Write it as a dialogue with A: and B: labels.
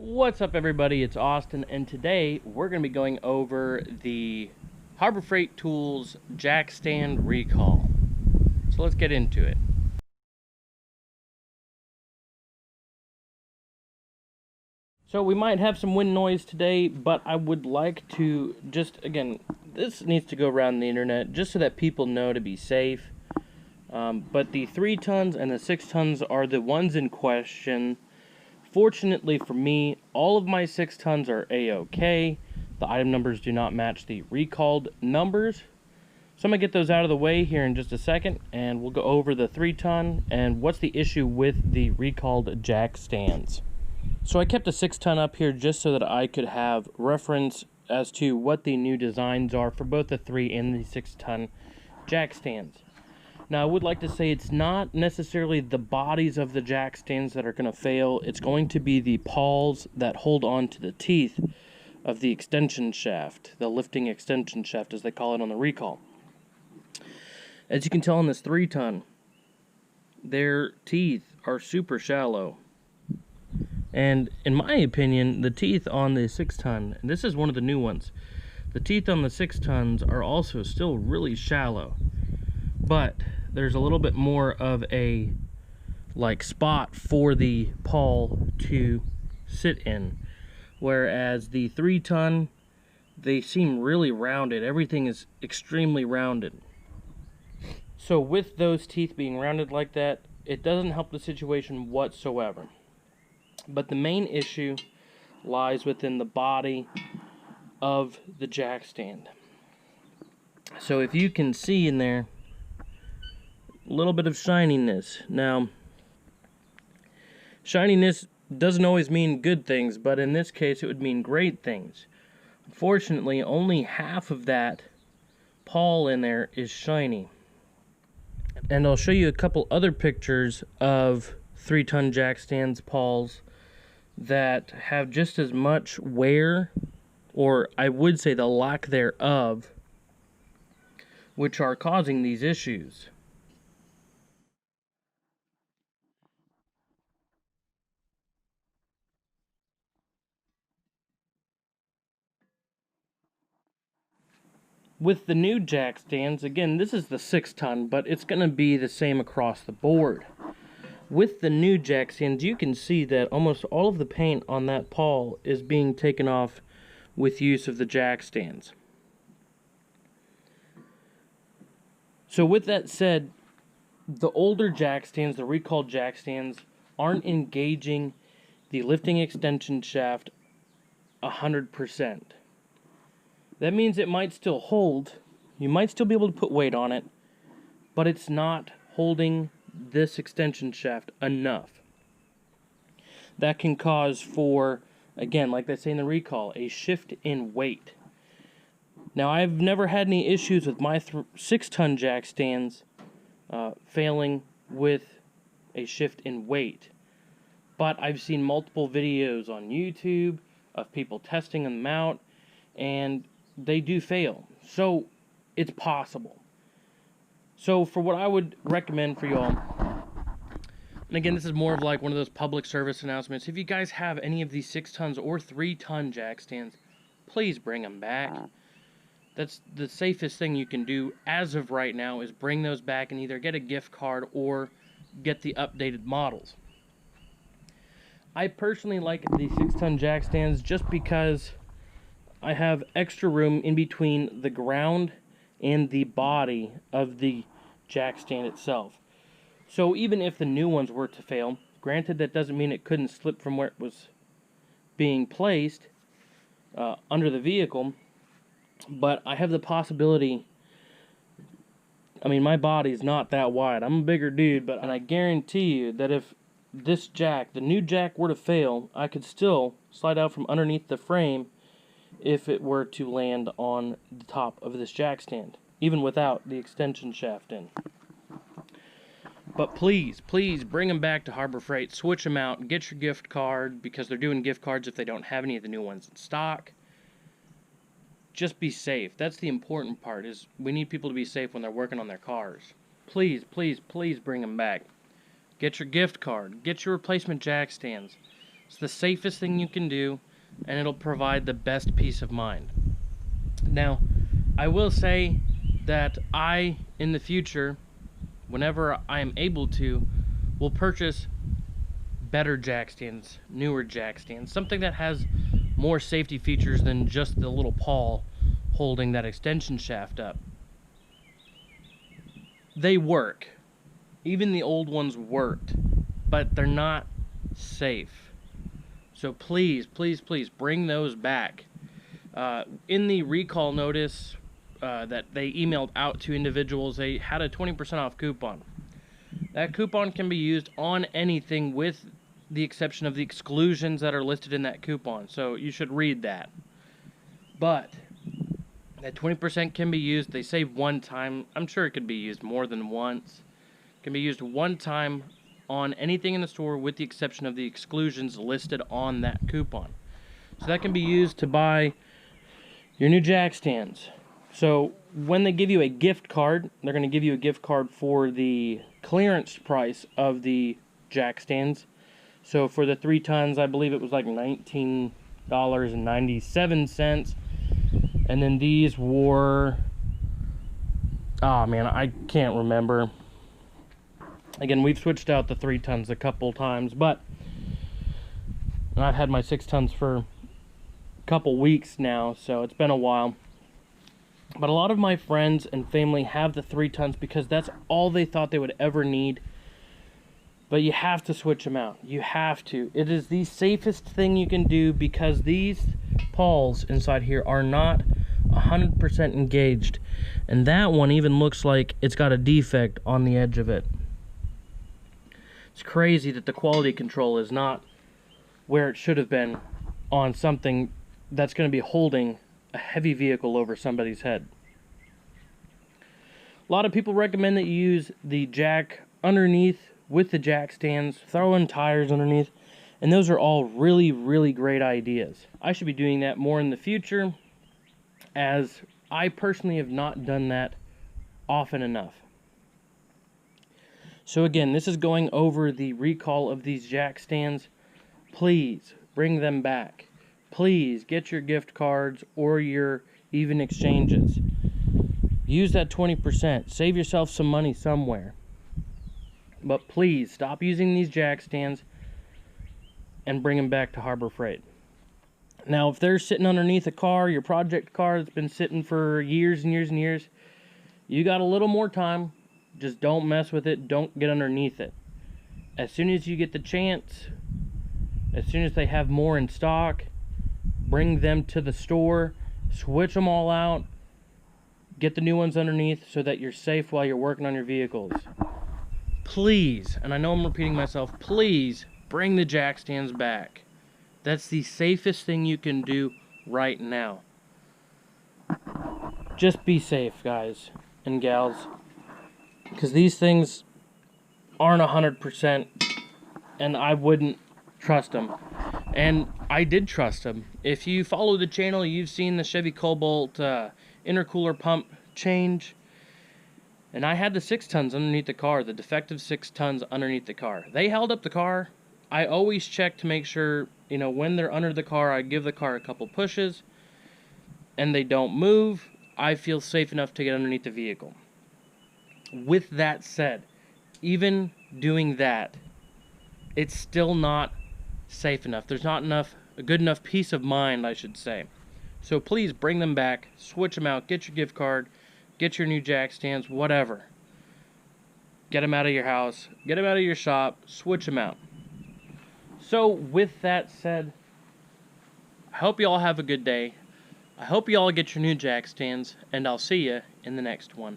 A: What's up, everybody? It's Austin, and today we're going to be going over the Harbor Freight Tools Jackstand recall. So let's get into it. So we might have some wind noise today, but I would like to again, this needs to go around the internet just so that people know to be safe. But the 3 tons and the 6 tons are the ones in question. Fortunately for me, all of my 6 tons are A-OK. The item numbers do not match the recalled numbers. So I'm going to get those out of the way here in just a second, and we'll go over the 3 ton and what's the issue with the recalled jack stands. So I kept a 6 ton up here just so that I could have reference as to what the new designs are for both the 3 and the 6 ton jack stands. Now, I would like to say it's not necessarily the bodies of the jack stands that are going to fail. It's going to be the pawls that hold on to the teeth of the extension shaft, the lifting extension shaft as they call it on the recall. As you can tell on this 3 ton, their teeth are super shallow. And in my opinion, the teeth on the 6 ton, and this is one of the new ones, the teeth on the 6 tons are also still really shallow. But there's a little bit more of a spot for the pawl to sit in, whereas the 3 ton, they seem really rounded. Everything is extremely rounded. So with those teeth being rounded like that, it doesn't help the situation whatsoever. But the main issue lies within the body of the jack stand. So if you can see in there, a little bit of shininess. Now, shininess doesn't always mean good things, but in this case it would mean great things. Unfortunately, only half of that pawl in there is shiny. And I'll show you a couple other pictures of 3 ton jack stands pawls that have just as much wear, or I would say the lack thereof, which are causing these issues. With the new jack stands, again, this is the 6 ton, but it's going to be the same across the board. With the new jack stands, you can see that almost all of the paint on that pawl is being taken off with use of the jack stands. So with that said, the older jack stands, the recalled jack stands, aren't engaging the lifting extension shaft 100%. That means it might still hold, you might still be able to put weight on it, but it's not holding this extension shaft enough. That can cause for, again, like they say in the recall, a shift in weight. Now, I've never had any issues with my 6 ton jack stands failing with a shift in weight, but I've seen multiple videos on YouTube of people testing them out, and they do fail. So it's possible. So for what I would recommend for y'all, and again, this is more of like one of those public service announcements, if you guys have any of these 6 tons or 3 ton jack stands, please bring them back. That's the safest thing you can do as of right now, is bring those back and either get a gift card or get the updated models. I personally like the 6 ton jack stands just because I have extra room in between the ground and the body of the jack stand itself. So even if the new ones were to fail, granted that doesn't mean it couldn't slip from where it was being placed under the vehicle, but I have the possibility. I mean, my body's not that wide. I'm a bigger dude, and I guarantee you that if this jack, the new jack, were to fail, I could still slide out from underneath the frame if it were to land on the top of this jack stand, even without the extension shaft in. But please, please bring them back to Harbor Freight, switch them out, get your gift card, because they're doing gift cards if they don't have any of the new ones in stock. Just be safe. That's the important part, is we need people to be safe when they're working on their cars. Please, please, please bring them back. Get your gift card, get your replacement jack stands. It's the safest thing you can do, and it'll provide the best peace of mind. Now, I will say that I, in the future, whenever I am able to, will purchase better jack stands, newer jack stands, something that has more safety features than just the little pawl holding that extension shaft up. They work. Even the old ones worked, but they're not safe. So please, please, please bring those back. In the recall notice that they emailed out to individuals, they had a 20% off coupon. That coupon can be used on anything with the exception of the exclusions that are listed in that coupon. So you should read that. But that 20% can be used. They say one time. I'm sure it could be used more than once. It can be used one time on anything in the store with the exception of the exclusions listed on that coupon. So that can be used to buy your new jack stands. So when they give you a gift card, they're going to give you a gift card for the clearance price of the jack stands. So for the 3 tons, I believe it was like $19.97. And then these were, oh man, I can't remember. Again, we've switched out the 3 tons a couple times, but and I've had my 6 tons for a couple weeks now, so it's been a while. But a lot of my friends and family have the 3 tons because that's all they thought they would ever need. But you have to switch them out. You have to. It is the safest thing you can do because these pawls inside here are not 100% engaged. And that one even looks like it's got a defect on the edge of it. It's crazy that the quality control is not where it should have been on something that's going to be holding a heavy vehicle over somebody's head. A lot of people recommend that you use the jack underneath with the jack stands, throw in tires underneath, and those are all really, really great ideas. I should be doing that more in the future, as I personally have not done that often enough. So again, this is going over the recall of these jack stands. Please bring them back. Please get your gift cards or your even exchanges. Use that 20%. Save yourself some money somewhere. But please stop using these jack stands and bring them back to Harbor Freight. Now, if they're sitting underneath a car, your project car that's been sitting for years and years and years, you got a little more time. Just don't mess with it. Don't get underneath it. As soon as you get the chance, as soon as they have more in stock, bring them to the store, switch them all out, get the new ones underneath so that you're safe while you're working on your vehicles. Please, and I know I'm repeating myself, please bring the jack stands back. That's the safest thing you can do right now. Just be safe, guys and gals, because these things aren't 100%, and I wouldn't trust them. And I did trust them. If you follow the channel, you've seen the Chevy Cobalt intercooler pump change. And I had the 6 tons underneath the car, the defective 6 tons underneath the car. They held up the car. I always check to make sure, you know, when they're under the car, I give the car a couple pushes and they don't move. I feel safe enough to get underneath the vehicle. With that said, even doing that, it's still not safe enough. There's not enough, a good enough peace of mind, I should say. So please bring them back, switch them out, get your gift card, get your new jack stands, whatever. Get them out of your house, get them out of your shop, switch them out. So with that said, I hope you all have a good day. I hope you all get your new jack stands, and I'll see you in the next one.